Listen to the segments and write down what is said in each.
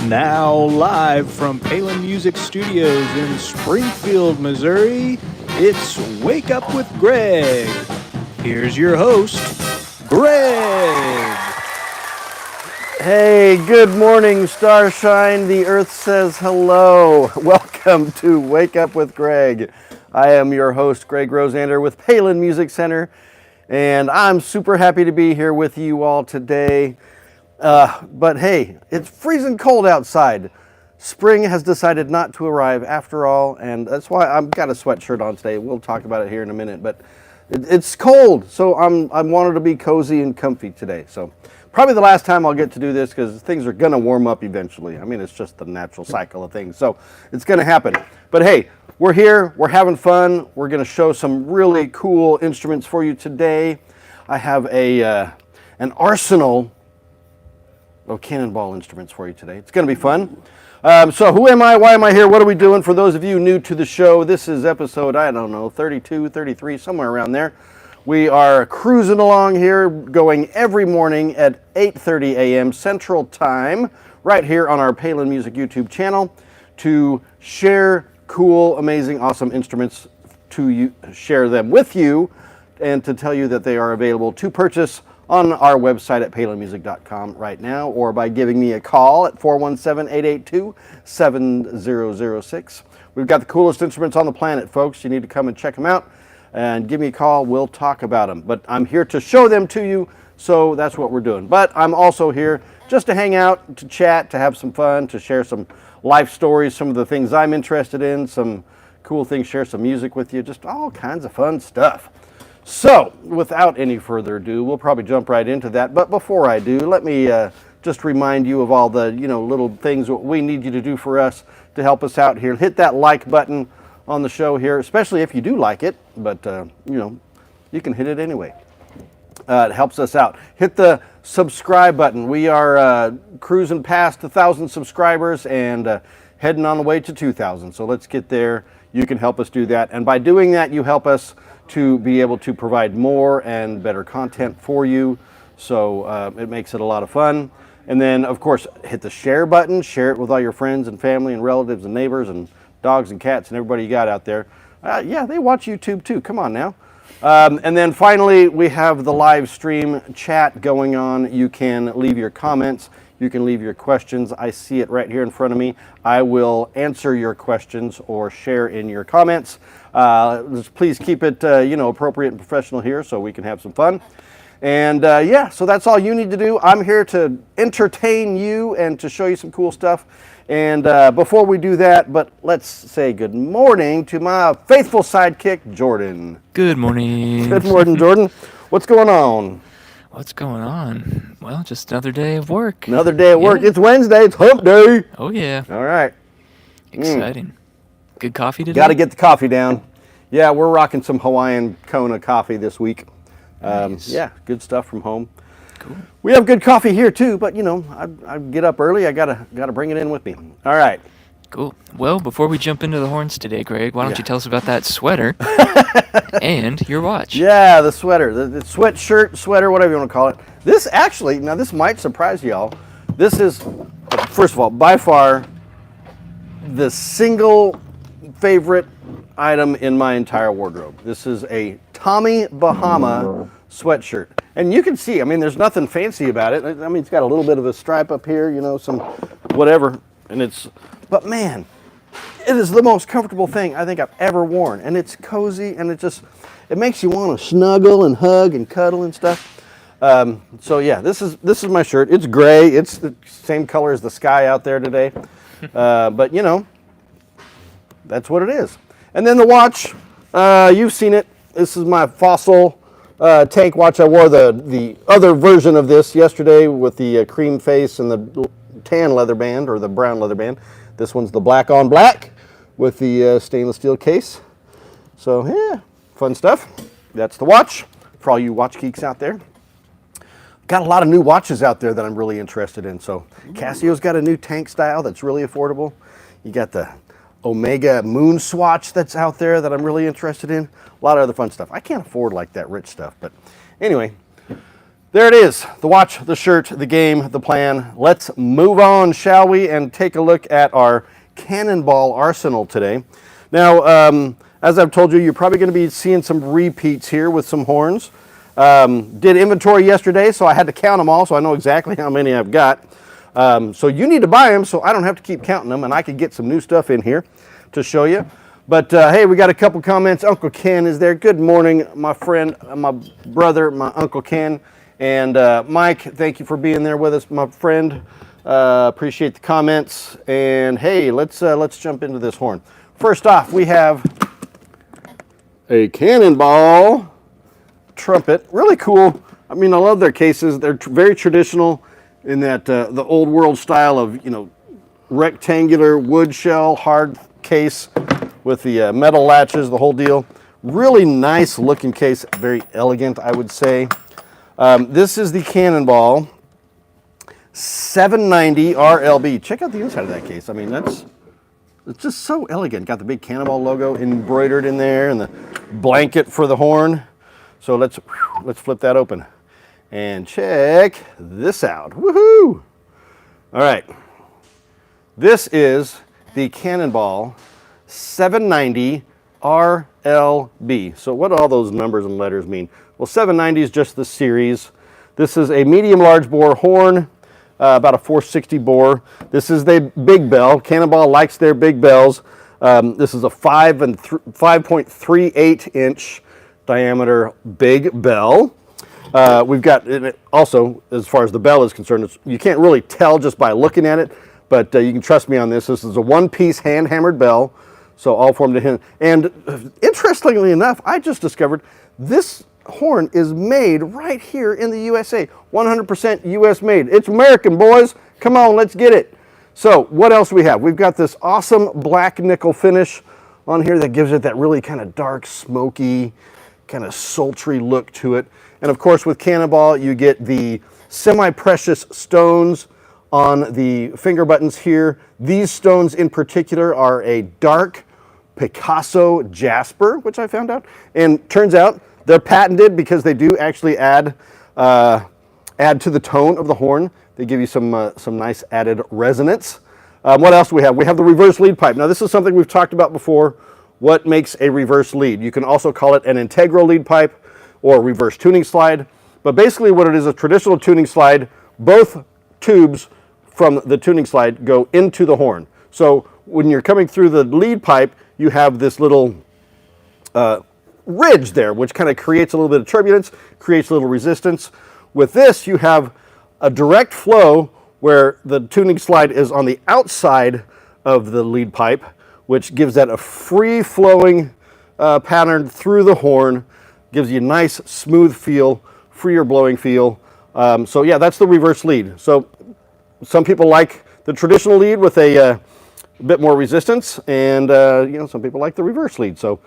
Now live from Palin Music Studios in Springfield, Missouri, it's Wake Up with Greg. Here's your host, Greg. Hey, good morning, Starshine. The earth says hello. Welcome to Wake Up with Greg. I am your host, Greg Rosander with Palin Music Center, and I'm super happy to be here with you all today. But hey, it's freezing cold outside. Spring has decided not to arrive after all, and that's why I've got a sweatshirt on today. We'll talk about it here in a minute, but it's cold, so I wanted to be cozy and comfy today. So probably the last time I'll get to do this because things are gonna warm up eventually. I mean, it's just the natural cycle of things, so it's gonna happen. But hey, we're here, we're having fun. We're gonna show some really cool instruments for you today. I have an arsenal of cannonball instruments for you today. It's going to be fun. So who am I? Why am I here? What are we doing? For those of you new to the show, this is episode, 32, 33, somewhere around there. We are cruising along here, going every morning at 8:30 a.m. Central Time, right here on our Palin Music YouTube channel, to share cool, amazing, awesome instruments, to share them with you, and to tell you that they are available to purchase on our website at palinmusic.com right now, or by giving me a call at 417-882-7006. We've got the coolest instruments on the planet, folks. You need to come and check them out and give me a call. We'll talk about them. But I'm here to show them to you, so that's what we're doing. But I'm also here just to hang out, to chat, to have some fun, to share some life stories, some of the things I'm interested in, some cool things, share some music with you, just all kinds of fun stuff. So, without any further ado, we'll probably jump right into that. But before I do, let me just remind you of all the little things what we need you to do for us to help us out here. Hit that like button on the show here, especially if you do like it. But you can hit it anyway. It helps us out. Hit the subscribe button. We are cruising past 1,000 subscribers and heading on the way to 2,000. So let's get there. You can help us do that, and by doing that, you help us to be able to provide more and better content for you. So it makes it a lot of fun. And then, of course, hit the share button. Share it with all your friends and family and relatives and neighbors and dogs and cats and everybody you got out there. Yeah, they watch YouTube too. Come on now. And then finally, we have the live stream chat going on. You can leave your comments. You can leave your questions. I see it right here in front of me. I will answer your questions or share in your comments. Please keep it appropriate and professional here so we can have some fun. And so that's all you need to do. I'm here to entertain you and to show you some cool stuff. And before we do that, but let's say good morning to my faithful sidekick, Jordan. Good morning. Good morning, Jordan. What's going on? What's going on? Well, just another day of work. Another day at work. Yeah. It's Wednesday. It's hump day. Oh, yeah. All right. Exciting. Good coffee today? Got to get the coffee down. Yeah, we're rocking some Hawaiian Kona coffee this week. Nice. Yeah, good stuff from home. Cool. We have good coffee here too, but I get up early. I gotta bring it in with me. All right. Cool. Well, before we jump into the horns today, Greg, why don't you tell us about that sweater and your watch? Yeah, the sweater, the sweatshirt, sweater, whatever you want to call it. This actually, now this might surprise y'all. This is, first of all, by far the single favorite item in my entire wardrobe. This is a Tommy Bahama sweatshirt. And you can see, there's nothing fancy about it. It's got a little bit of a stripe up here, some whatever. But man, it is the most comfortable thing I think I've ever worn. And it's cozy, and it makes you want to snuggle and hug and cuddle and stuff. So yeah, this is my shirt. It's gray. It's the same color as the sky out there today. But that's what it is. And then the watch, you've seen it. This is my Fossil tank watch. I wore the other version of this yesterday with the cream face and the tan leather band, or the brown leather band. This one's the black on black with the stainless steel case. So yeah, fun stuff. That's the watch for all you watch geeks out there. Got a lot of new watches out there that I'm really interested in. So Casio's got a new tank style that's really affordable. You got the Omega Moon Swatch that's out there that I'm really interested in. A lot of other fun stuff. I can't afford like that rich stuff, but anyway, There it is, the watch, the shirt, the game, the plan. Let's move on, shall we, and take a look at our Cannonball arsenal today. Now, as I've told you, you're probably going to be seeing some repeats here with some horns. Did inventory yesterday, so I had to count them all, so I know exactly how many I've got. So you need to buy them, so I don't have to keep counting them, and I could get some new stuff in here to show you. But hey, we got a couple comments. Uncle Ken is there. Good morning, my friend, my brother, my Uncle Ken. And Mike, thank you for being there with us, my friend. Appreciate the comments. And hey, let's jump into this horn. First off, we have a Cannonball trumpet. Really cool. I mean, I love their cases. They're very traditional in that the old world style of, you know, rectangular wood shell, hard case with the metal latches, the whole deal. Really nice looking case. Very elegant, I would say. This is the Cannonball 790 RLB. Check out the inside of that case. I mean, it's just so elegant. Got the big Cannonball logo embroidered in there and the blanket for the horn. So let's flip that open and check this out. Woohoo! All right. This is the Cannonball 790 RLB. So what do all those numbers and letters mean? Well, 790 is just the series. This is a medium large bore horn, about a 460 bore. This is the big bell. Cannonball likes their big bells. This is a 5.38 inch diameter big bell. We've got it also, as far as the bell is concerned, you can't really tell just by looking at it, but you can trust me on this. This is a one-piece hand-hammered bell, so all formed to hand. And interestingly enough, I just discovered this horn is made right here in the USA. 100% US made. It's American, boys. Come on, let's get it. So what else do we have? We've got this awesome black nickel finish on here that gives it that really kind of dark, smoky, kind of sultry look to it. And of course with Cannonball, you get the semi-precious stones on the finger buttons here. These stones in particular are a dark Picasso jasper, which I found out. And turns out they're patented because they do actually add to the tone of the horn. They give you some nice added resonance. What else do we have? We have the reverse lead pipe. Now this is something we've talked about before. What makes a reverse lead? You can also call it an integral lead pipe or reverse tuning slide. But basically what it is, a traditional tuning slide, both tubes from the tuning slide go into the horn. So when you're coming through the lead pipe, you have this little ridge there, which kind of creates a little bit of turbulence, creates a little resistance. With this, you have a direct flow where the tuning slide is on the outside of the lead pipe, which gives that a free-flowing pattern through the horn, gives you a nice, smooth feel, freer blowing feel. So yeah, that's the reverse lead. So some people like the traditional lead with a bit more resistance, and you know, some people like the reverse lead. So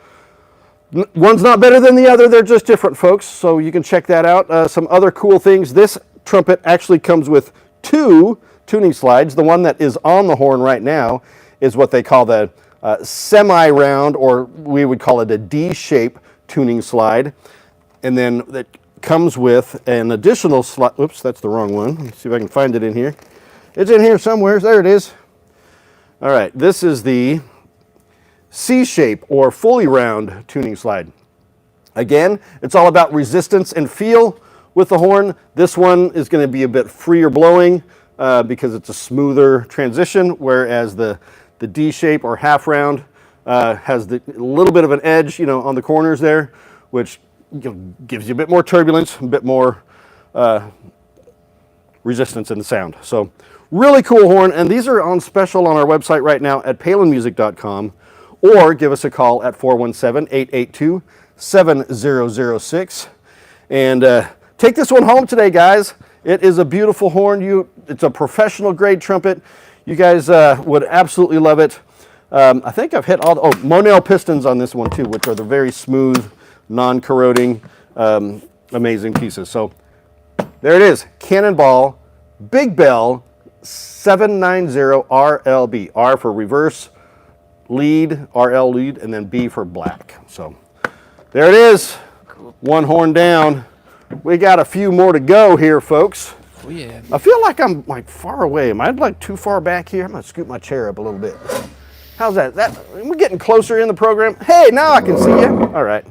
one's not better than the other, they're just different, folks, so you can check that out. Some other cool things, this trumpet actually comes with two tuning slides. The one that is on the horn right now is what they call the semi-round, or we would call it a D-shape tuning slide. And then that comes with an additional slide. Oops, that's the wrong one. Let's see if I can find it in here. It's in here somewhere. There it is. All right, this is the C-shape or fully round tuning slide. Again, it's all about resistance and feel with the horn. This one is going to be a bit freer blowing because it's a smoother transition, whereas the D-shape or half round has a little bit of an edge, you know, on the corners there, which gives you a bit more turbulence, a bit more resistance in the sound. So really cool horn, and these are on special on our website right now at palinmusic.com, or give us a call at 417-882-7006. And take this one home today, guys. It is a beautiful horn. It's a professional grade trumpet. You guys would absolutely love it. I think I've hit all the Monel pistons on this one too, which are the very smooth, non-corroding, amazing pieces. So there it is, Cannonball Big Bell 790 RLB. R for reverse lead, RL lead, and then B for black. So there it is, one horn down. We got a few more to go here, folks. Oh, yeah. I feel like I'm like far away. Am I like too far back here? I'm gonna scoot my chair up a little bit. How's that? We're getting closer in the program. Hey, now I can see you. All right.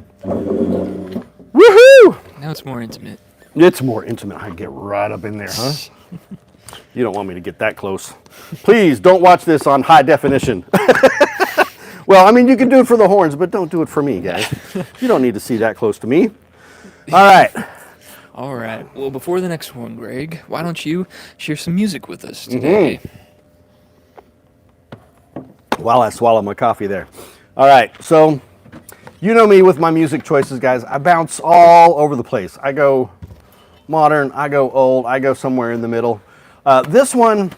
Woohoo! Now it's more intimate. It's more intimate. I can get right up in there, huh? You don't want me to get that close. Please don't watch this on high definition. Well, I mean, you can do it for the horns, but don't do it for me, guys. You don't need to see that close to me. All right. All right. Well, before the next one, Greg, why don't you share some music with us today? While I swallow my coffee there. All right. So, you know me with my music choices, guys. I bounce all over the place. I go modern, I go old, I go somewhere in the middle. This one's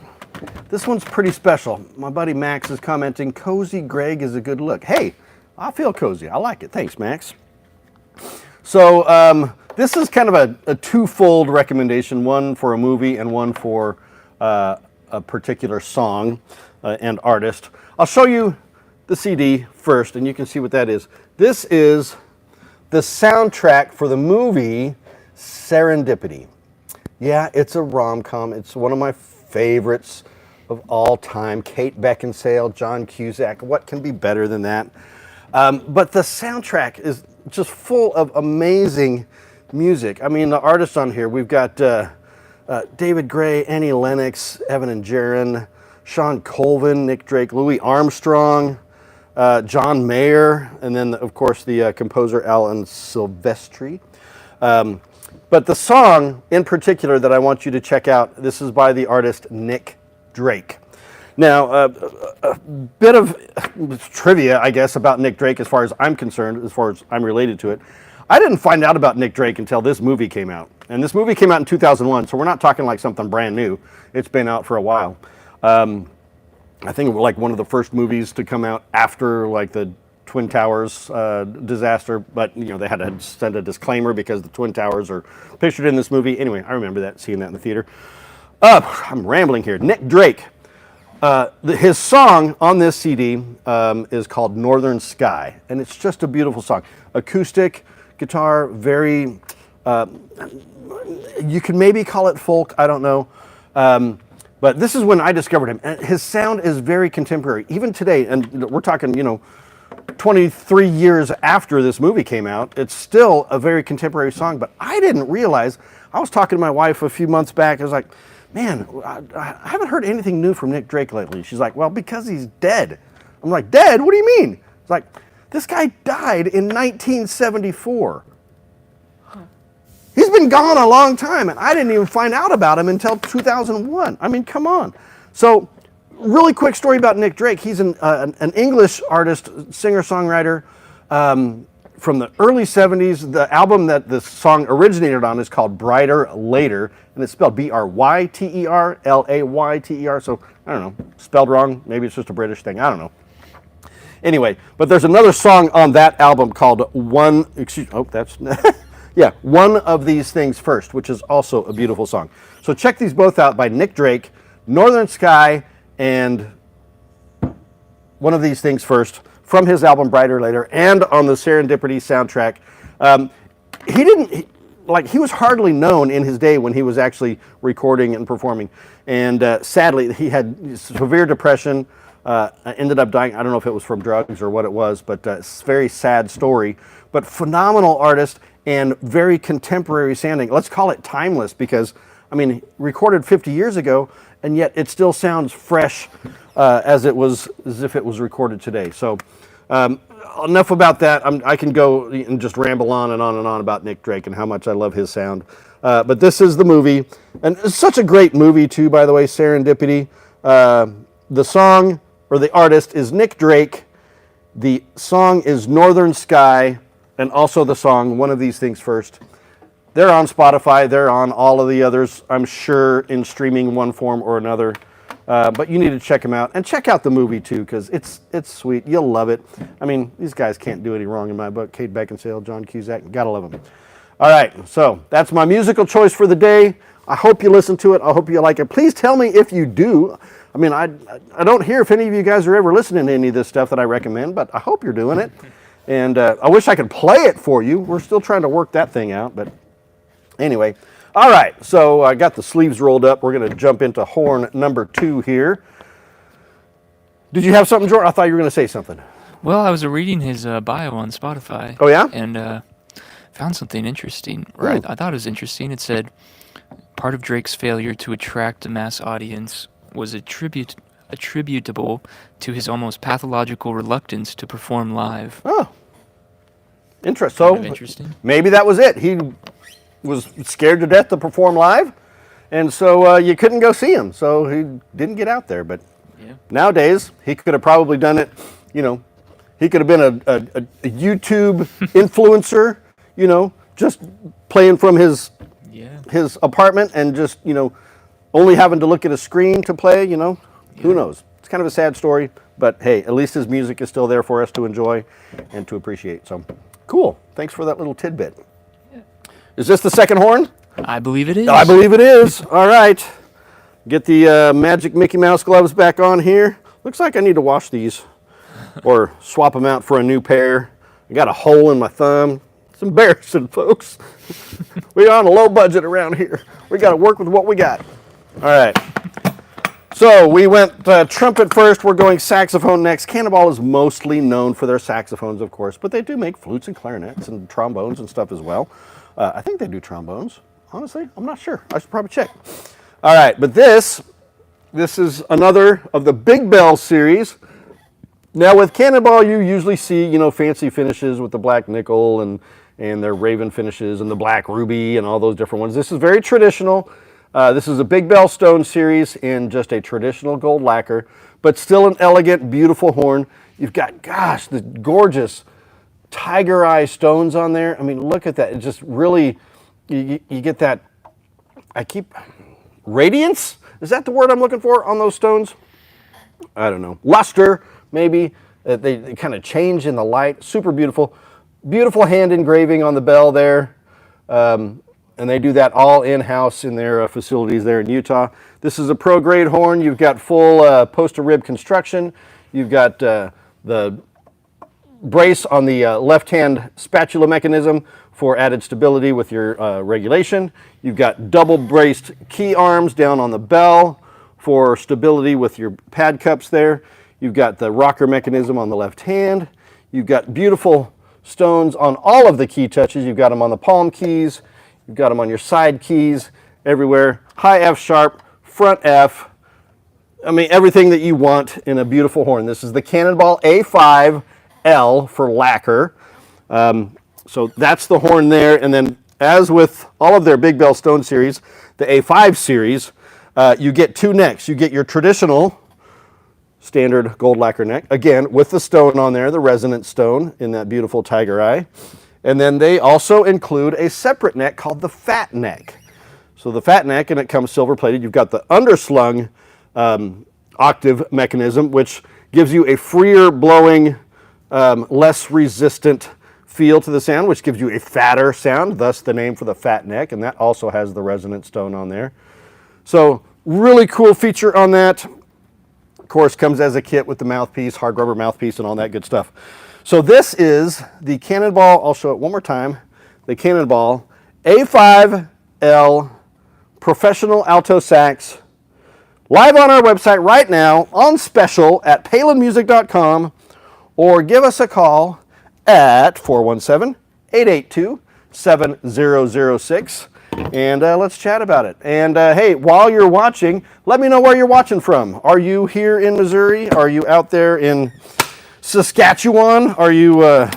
pretty special. My buddy Max is commenting, Cozy Greg is a good look. Hey, I feel cozy. I like it. Thanks, Max. So this is kind of a twofold recommendation, one for a movie and one for a particular song and artist. I'll show you the CD first, and you can see what that is. This is the soundtrack for the movie Serendipity. Yeah, it's a rom-com. It's one of my favorites of all time. Kate Beckinsale, John Cusack. What can be better than that? But the soundtrack is just full of amazing music. I mean, the artists on here, we've got David Gray, Annie Lennox, Evan and Jaron, Sean Colvin, Nick Drake, Louis Armstrong, John Mayer, and then, of course, the composer Alan Silvestri. But the song in particular that I want you to check out, this is by the artist Nick Drake. Now, a bit of trivia, I guess, about Nick Drake as far as I'm concerned, as far as I'm related to it. I didn't find out about Nick Drake until this movie came out. And this movie came out in 2001, so we're not talking like something brand new. It's been out for a while. I think it was like one of the first movies to come out after like the Twin Towers disaster, but you know they had to send a disclaimer because the Twin Towers are pictured in this movie. Anyway, I remember that, seeing that in the theater. I'm rambling here. Nick Drake. His song on this CD is called Northern Sky, and it's just a beautiful song. Acoustic guitar, very, you could maybe call it folk, I don't know. But this is when I discovered him. And his sound is very contemporary, even today, and we're talking, 23 years after this movie came out, it's still a very contemporary song, but I didn't realize, I was talking to my wife a few months back, I was like, man, I haven't heard anything new from Nick Drake lately. She's like, well, because he's dead. I'm like, dead? What do you mean? It's like, this guy died in 1974. He's been gone a long time, and I didn't even find out about him until 2001. I mean, come on. So, really quick story about Nick Drake. He's an English artist, singer-songwriter from the early 70s. The album that this song originated on is called Brighter Later, and it's spelled Bryter, Layter. So, I don't know, spelled wrong. Maybe it's just a British thing. I don't know. Anyway, but there's another song on that album called One of These Things First, which is also a beautiful song. So check these both out by Nick Drake, Northern Sky, and One of These Things First, from his album Brighter Later, and on the Serendipity soundtrack. He was hardly known in his day when he was actually recording and performing. And sadly, he had severe depression, ended up dying. I don't know if it was from drugs or what it was, but it's a very sad story. But phenomenal artist and very contemporary sounding. Let's call it timeless because, I mean, recorded 50 years ago, and yet it still sounds fresh as if it was recorded today. So enough about that. I can go and just ramble on and on and on about Nick Drake and how much I love his sound. But this is the movie, and it's such a great movie too, by the way, Serendipity. The song, or the artist, is Nick Drake. The song is Northern Sky, and also the song One of These Things First. They're on Spotify. They're on all of the others, I'm sure, in streaming one form or another. But you need to check them out. And check out the movie, too, because it's sweet. You'll love it. I mean, these guys can't do any wrong in my book. Kate Beckinsale, John Cusack, gotta love them. All right, so that's my musical choice for the day. I hope you listen to it. I hope you like it. Please tell me if you do. I mean, I don't hear if any of you guys are ever listening to any of this stuff that I recommend, but I hope you're doing it. And I wish I could play it for you. We're still trying to work that thing out, but Anyway, all right, so I got the sleeves rolled up. We're going to jump into horn number 2 here. Did you have something, Jordan? I thought you were going to say something. Well, I was reading his bio on Spotify. Oh, yeah? And found something interesting. Right, I thought it was interesting. It said part of Drake's failure to attract a mass audience was attributable to his almost pathological reluctance to perform live. Oh, interesting. Kind So of interesting. maybe that was it. He was scared to death to perform live, and so you couldn't go see him. So he didn't get out there. But Yeah. nowadays, he could have probably done it. You know, he could have been a YouTube influencer. You know, just playing from his apartment and just only having to look at a screen to play. Who knows? It's kind of a sad story, but hey, at least his music is still there for us to enjoy and to appreciate. So cool. Thanks for that little tidbit. Is this the second horn? I believe it is. I believe it is. All right. Get the magic Mickey Mouse gloves back on here. Looks like I need to wash these or swap them out for a new pair. I got a hole in my thumb. It's embarrassing, folks. We're on a low budget around here. We got to work with what we got. All right. So we went trumpet first. We're going saxophone next. Cannonball is mostly known for their saxophones, of course, but they do make flutes and clarinets and trombones and stuff as well. I think they do trombones. Honestly, I'm not sure. I should probably check. All right, but this is another of the Big Bell series. Now with Cannonball, you usually see fancy finishes with the black nickel and their raven finishes and the black ruby and all those different ones. This is very traditional. This is a Big Bell Stone series in just a traditional gold lacquer, but still an elegant, beautiful horn. You've got, gosh, the gorgeous tiger eye stones on there. I mean, look at that. It just really, you get that, radiance? Is that the word I'm looking for on those stones? I don't know. Luster, maybe. They kind of change in the light. Super beautiful. Beautiful hand engraving on the bell there. And they do that all in-house in their facilities there in Utah. This is a pro-grade horn. You've got full poster rib construction. You've got the brace on the left-hand spatula mechanism for added stability with your regulation. You've got double-braced key arms down on the bell for stability with your pad cups there. You've got the rocker mechanism on the left hand. You've got beautiful stones on all of the key touches. You've got them on the palm keys. You've got them on your side keys, everywhere. High F sharp, front F. I mean, everything that you want in a beautiful horn. This is the Cannonball A5L for lacquer. So that's the horn there. And then as with all of their Big Bell Stone series, the A5 series, you get two necks. You get your traditional standard gold lacquer neck, again, with the stone on there, the resonant stone in that beautiful tiger eye. And then they also include a separate neck called the fat neck. So the fat neck, and it comes silver plated. You've got the underslung octave mechanism, which gives you a freer blowing, less resistant feel to the sound, which gives you a fatter sound, thus the name for the fat neck, and that also has the resonant stone on there. So really cool feature on that. Of course, comes as a kit with the mouthpiece, hard rubber mouthpiece, and all that good stuff. So this is the Cannonball, I'll show it one more time, the Cannonball A5L Professional Alto Sax, live on our website right now, on special at palinmusic.com, or give us a call at 417-882-7006, and let's chat about it. And hey, while you're watching, let me know where you're watching from. Are you here in Missouri? Are you out there in Saskatchewan? Are you,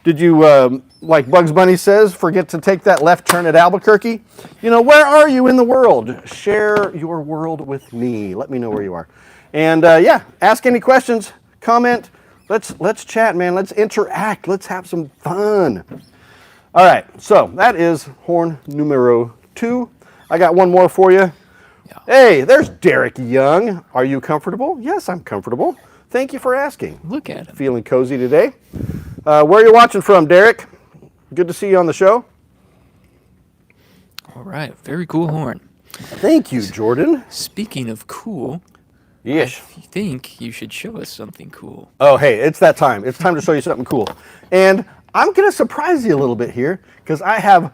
did you, like Bugs Bunny says, forget to take that left turn at Albuquerque? Where are you in the world? Share your world with me. Let me know where you are. And yeah, ask any questions, comment. Let's chat, man. Let's interact. Let's have some fun. All right, so that is horn numero 2. I got one more for you. Yeah. Hey, there's Derek Young. Are you comfortable? Yes, I'm comfortable. Thank you for asking. Look at him. Feeling cozy today. Where are you watching from, Derek? Good to see you on the show. All right, very cool horn. Thank you, Jordan. Speaking of cool, yes. I think you should show us something cool. Oh, hey, it's that time. It's time to show you something cool. And I'm going to surprise you a little bit here because I have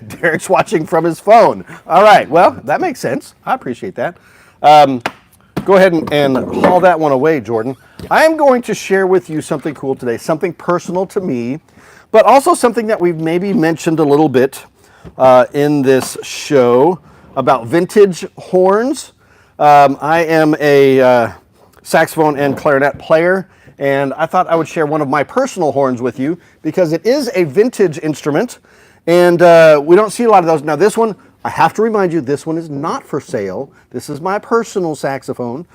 Derek's watching from his phone. All right, well, that makes sense. I appreciate that. Go ahead and haul that one away, Jordan. I am going to share with you something cool today, something personal to me, but also something that we've maybe mentioned a little bit in this show about vintage horns. I am a saxophone and clarinet player, and I thought I would share one of my personal horns with you because it is a vintage instrument, and we don't see a lot of those. Now this one, I have to remind you, this one is not for sale. This is my personal saxophone,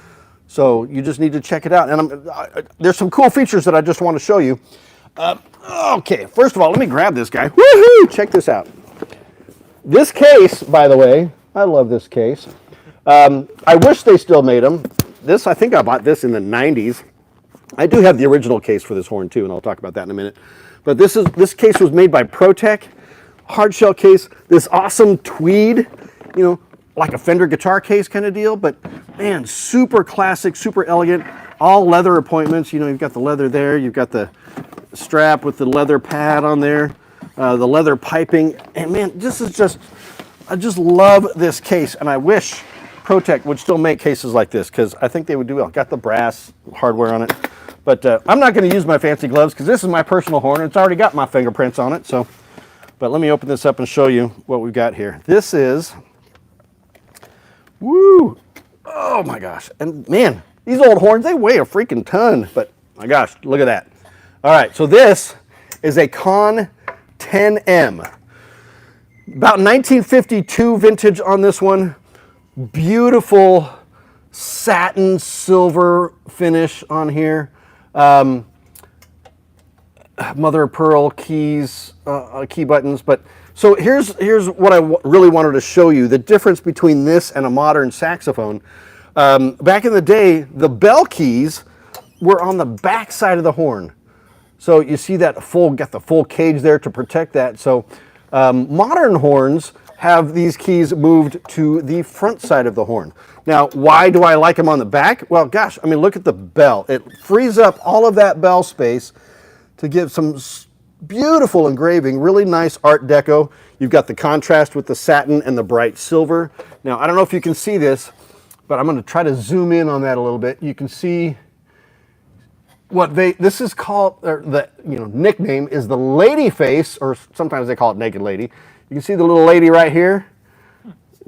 so you just need to check it out. And there's some cool features that I just want to show you. Okay, first of all, let me grab this guy. Woohoo! Check this out. This case, by the way, I love this case. I wish they still made them. This, I think I bought this in the 90s. I do have the original case for this horn too, and I'll talk about that in a minute. But this case was made by ProTech. Hard shell case, this awesome tweed, you know, like a Fender guitar case kind of deal, but man, super classic, super elegant, all leather appointments. You know, you've got the leather there, you've got the strap with the leather pad on there, the leather piping, and man, this is just, I just love this case, and I wish ProTech would still make cases like this, because I think they would do well. Got the brass hardware on it, but I'm not going to use my fancy gloves, because this is my personal horn, and it's already got my fingerprints on it, so. But let me open this up and show you what we've got here. This is, woo, oh my gosh. And man, these old horns, they weigh a freaking ton, but my gosh, look at that. All right, so this is a Conn 10M. About 1952 vintage on this one. Beautiful satin silver finish on here. Mother of pearl keys, key buttons. But so here's what I really wanted to show you, the difference between this and a modern saxophone. Back in the day, the bell keys were on the back side of the horn. So you see that got the full cage there to protect that. So modern horns have these keys moved to the front side of the horn. Now, why do I like them on the back? Well, gosh, I mean, look at the bell. It frees up all of that bell space to give some beautiful engraving, really nice Art Deco. You've got the contrast with the satin and the bright silver. Now, I don't know if you can see this, but I'm going to try to zoom in on that a little bit. You can see what this is called, or the nickname is the lady face, or sometimes they call it naked lady. You can see the little lady right here.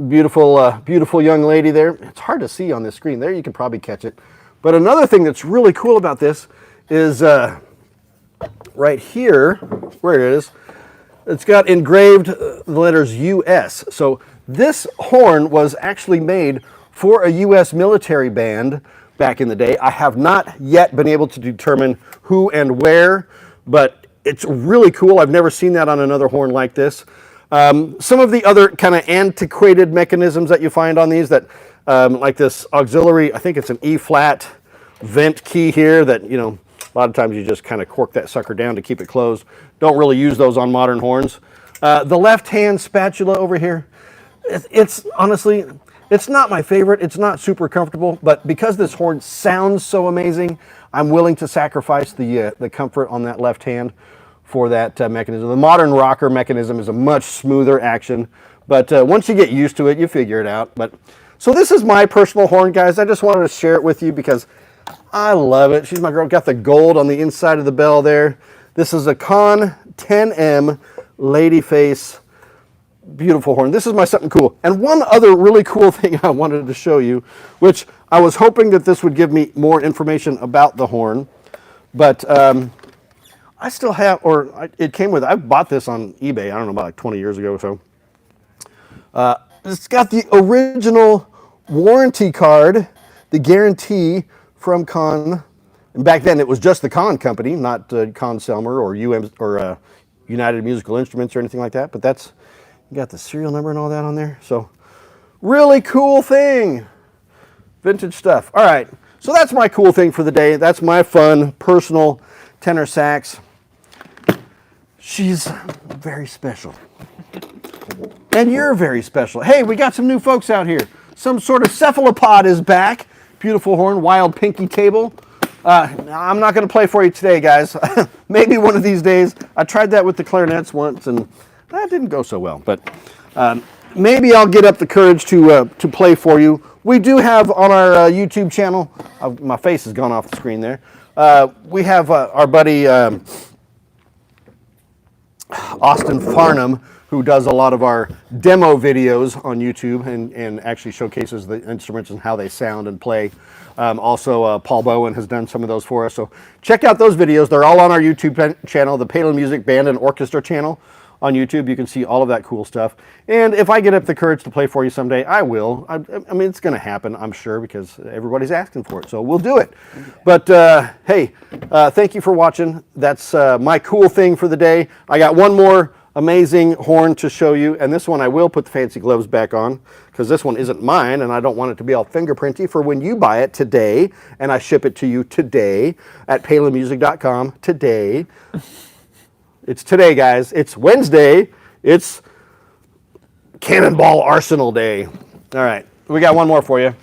Beautiful, beautiful young lady there. It's hard to see on this screen. There you can probably catch it. But another thing that's really cool about this is right here, where it is, it's got engraved the letters US. So this horn was actually made for a US military band back in the day. I have not yet been able to determine who and where, but it's really cool. I've never seen that on another horn like this. Some of the other kind of antiquated mechanisms that you find on these, that like this auxiliary, I think it's an E-flat vent key here that, you know, a lot of times you just kind of cork that sucker down to keep it closed. Don't really use those on modern horns. The left-hand spatula over here, it's honestly, it's not my favorite. It's not super comfortable, but because this horn sounds so amazing, I'm willing to sacrifice the comfort on that left hand for that mechanism. The modern rocker mechanism is a much smoother action, but once you get used to it, you figure it out. But so this is my personal horn, guys. I just wanted to share it with you because I love it. She's my girl. Got the gold on the inside of the bell there. This is a Conn 10M lady face. Beautiful horn. This is my something cool. And one other really cool thing I wanted to show you, which I was hoping that this would give me more information about the horn, but I still have, it came with, I bought this on eBay, I don't know, about like 20 years ago or so. It's got the original warranty card, the guarantee from Conn. And back then it was just the Conn company, not Conn Selmer or United Musical Instruments or anything like that. But that's, you got the serial number and all that on there. So really cool thing. Vintage stuff. All right. So that's my cool thing for the day. That's my fun, personal tenor sax. She's very special. And you're very special. Hey, we got some new folks out here. Some sort of cephalopod is back. Beautiful horn, wild pinky table. I'm not going to play for you today, guys. Maybe one of these days. I tried that with the clarinets once, and that didn't go so well. But maybe I'll get up the courage to play for you. We do have on our YouTube channel, my face has gone off the screen there, we have our buddy Austin Farnham, who does a lot of our demo videos on YouTube and actually showcases the instruments and how they sound and play. Also, Paul Bowen has done some of those for us. So check out those videos. They're all on our YouTube channel, the Palin Music Band and Orchestra channel on YouTube. You can see all of that cool stuff. And if I get up the courage to play for you someday, I will. I mean, it's going to happen, I'm sure, because everybody's asking for it. So we'll do it. But hey, thank you for watching. That's my cool thing for the day. I got one more amazing horn to show you, and this one I will put the fancy gloves back on because this one isn't mine and I don't want it to be all fingerprinty for when you buy it today and I ship it to you today at palinmusic.com today. It's today, guys. It's Wednesday. It's Cannonball Arsenal Day. All right, we got one more for you.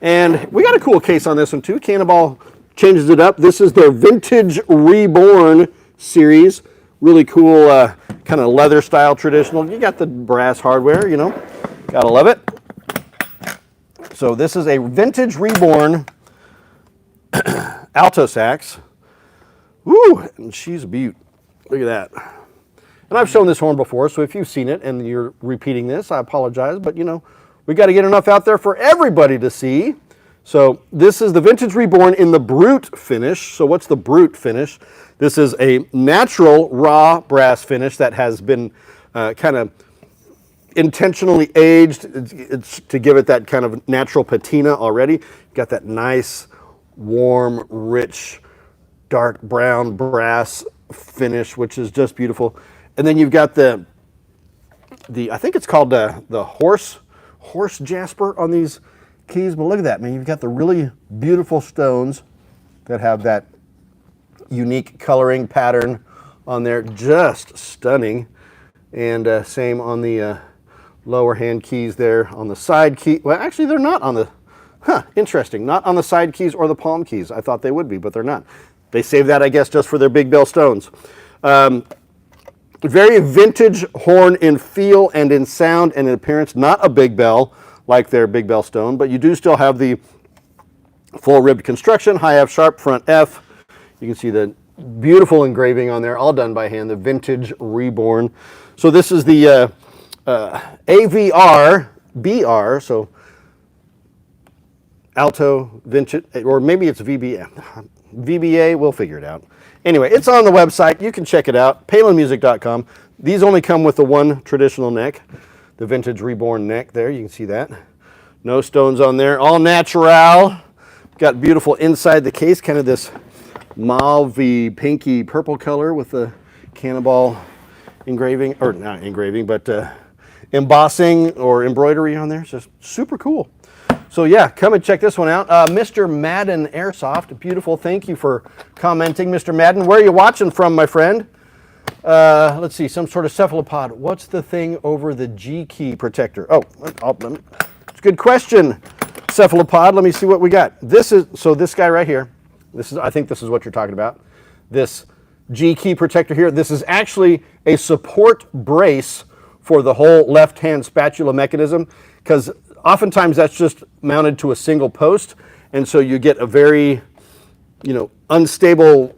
And we got a cool case on this one too. Cannonball changes it up. This is their Vintage Reborn series. Really cool kind of leather style traditional. You got the brass hardware, you know. Gotta love it. So this is a Vintage Reborn alto sax. Woo, and she's a beaut. Look at that. And I've shown this horn before, so if you've seen it and you're repeating this, I apologize, but you know, we got to get enough out there for everybody to see. So this is the Vintage Reborn in the Brute finish. So what's the Brute finish? This is a natural raw brass finish that has been kind of intentionally aged. It's to give it that kind of natural patina already. Got that nice, warm, rich, dark brown brass finish, which is just beautiful. And then you've got the I think it's called the horse jasper on these keys. But look at that, man. You've got the really beautiful stones that have that unique coloring pattern on there. Just stunning. And same on the lower hand keys there on the side key. Well, actually, they're not on the, interesting. Not on the side keys or the palm keys. I thought they would be, but they're not. They save that, I guess, just for their big bell stones. Very vintage horn in feel and in sound and in appearance. Not a big bell like their big bell stone, but you do still have the full ribbed construction, high F sharp, front F. You can see the beautiful engraving on there, all done by hand, the Vintage Reborn. So this is the AVR BR, so alto vintage, or maybe it's VBA, we'll figure it out. Anyway, it's on the website. You can check it out, palinmusic.com. These only come with the one traditional neck, the Vintage Reborn neck there. You can see that. No stones on there, all natural. Got beautiful inside the case, kind of this mauve-y, pinky purple color with the Cannonball engraving, or not engraving, but embossing or embroidery on there. It's just super cool. So yeah, come and check this one out. Mr. Madden Airsoft, beautiful. Thank you for commenting, Mr. Madden. Where are you watching from, my friend? Let's see, some sort of cephalopod. What's the thing over the G key protector? Oh, it's a good question, cephalopod. Let me see what we got. This guy right here. I think this is what you're talking about. This G key protector here. This is actually a support brace for the whole left-hand spatula mechanism, because oftentimes that's just mounted to a single post, and so you get a very, unstable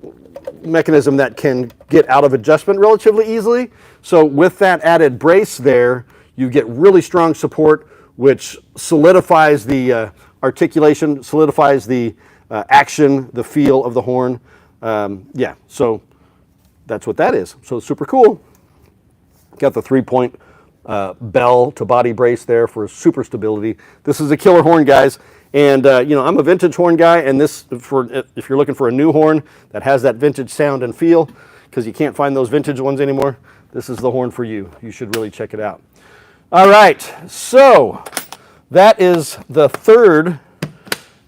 mechanism that can get out of adjustment relatively easily. So with that added brace there, you get really strong support, which solidifies the articulation, solidifies the action, the feel of the horn. So that's what that is. So super cool. Got the 3-point bell to body brace there for super stability. This is a killer horn, guys. And I'm a vintage horn guy, and this, if you're looking for a new horn that has that vintage sound and feel, because you can't find those vintage ones anymore, this is the horn for you. You should really check it out. All right, so that is the third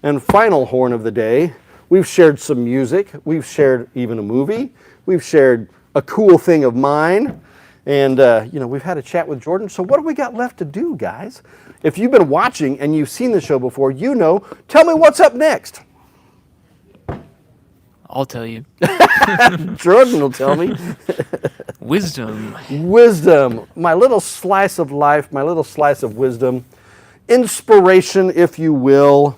and final horn of the day. We've shared some music. We've shared even a movie. We've shared a cool thing of mine. And, we've had a chat with Jordan. So what do we got left to do, guys? If you've been watching and you've seen the show before, tell me what's up next. I'll tell you. Jordan will tell me. Wisdom. Wisdom, my little slice of life, my little slice of wisdom, inspiration, if you will.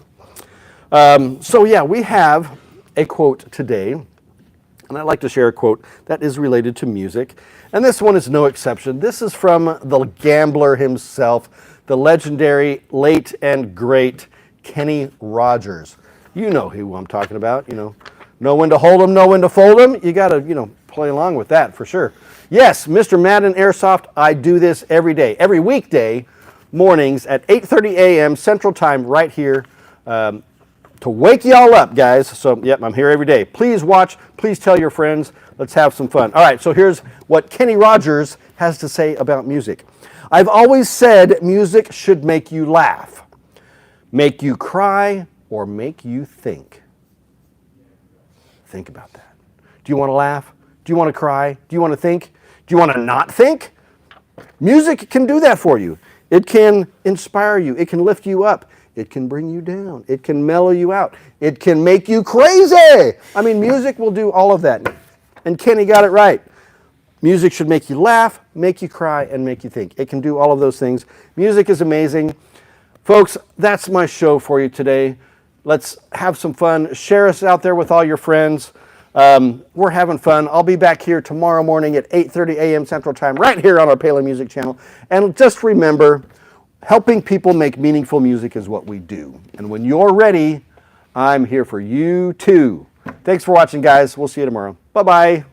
So yeah, we have a quote today, and I'd like to share a quote that is related to music, and this one is no exception. This is from the gambler himself, the legendary, late and great Kenny Rogers. You know who I'm talking about, know when to hold 'em, know when to fold 'em. You got to, play along with that for sure. Yes, Mr. Madden Airsoft, I do this every day, every weekday mornings at 8:30 a.m. Central Time right here to wake y'all up, guys. So, yep, I'm here every day. Please watch. Please tell your friends. Let's have some fun. All right, so here's what Kenny Rogers has to say about music. I've always said music should make you laugh, make you cry, or make you think. Think about that. Do you want to laugh? Do you want to cry? Do you want to think? Do you want to not think? Music can do that for you. It can inspire you. It can lift you up. It can bring you down. It can mellow you out. It can make you crazy. I mean, music will do all of that. And Kenny got it right. Music should make you laugh, make you cry, and make you think. It can do all of those things. Music is amazing. Folks, that's my show for you today. Let's have some fun. Share us out there with all your friends. We're having fun. I'll be back here tomorrow morning at 8:30 a.m. Central Time right here on our Palin Music channel. And just remember, helping people make meaningful music is what we do. And when you're ready, I'm here for you too. Thanks for watching, guys. We'll see you tomorrow. Bye-bye.